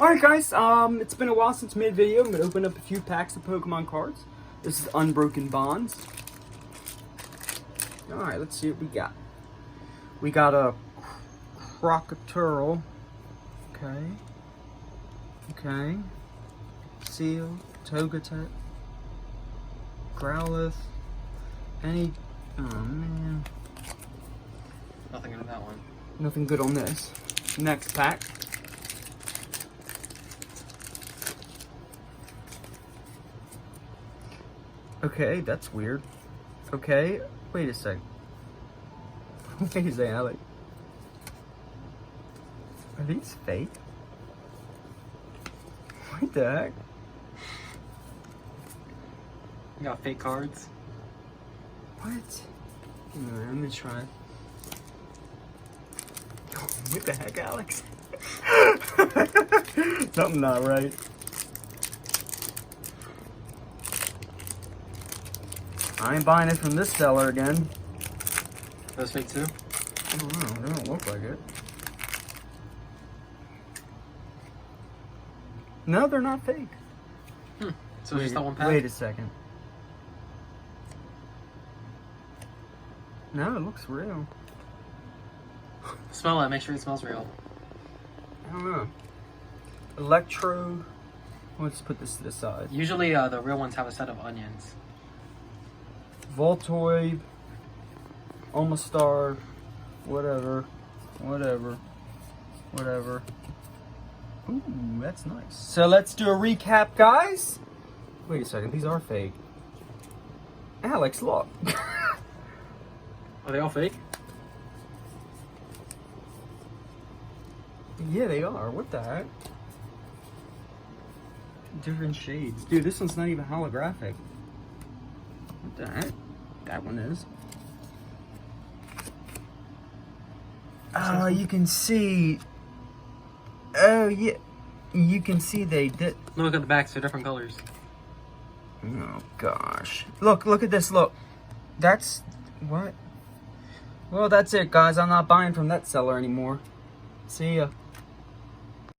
Alright guys, it's been a while since I made a video. I'm going to open up a few packs of Pokemon cards. This is Unbroken Bonds. Alright, let's see what we got. We got a Crocodile. Okay. Seal, Togetic, Growlithe, oh man. Nothing in that one. Nothing good on this. Next pack. Okay, that's weird. Okay, wait a sec. Wait a second, Alex. Are these fake? What the heck? You got fake cards? What? Alright, let me try. What the heck, Alex? Something not right. I ain't buying it from this seller again. Those fake too? I don't know, they don't look like it. No, they're not fake. So it's just that one pack? Wait a second. No, it looks real. Smell it, make sure it smells real. I don't know. Electrode. Let's put this to the side. Usually the real ones have a set of onions. Voltoid. Omastar. Whatever. Ooh, that's nice. So let's do a recap, guys. Wait a second, these are fake. Alex, look. Are they all fake? Yeah, they are. What the heck? Different shades. Dude, this one's not even holographic. What the heck? That one is. Oh, you can see. Oh, yeah. You can see they did. Look at the backs, they're different colors. Oh, gosh. Look at this. Look. That's. What? Well, that's it, guys. I'm not buying from that seller anymore. See ya.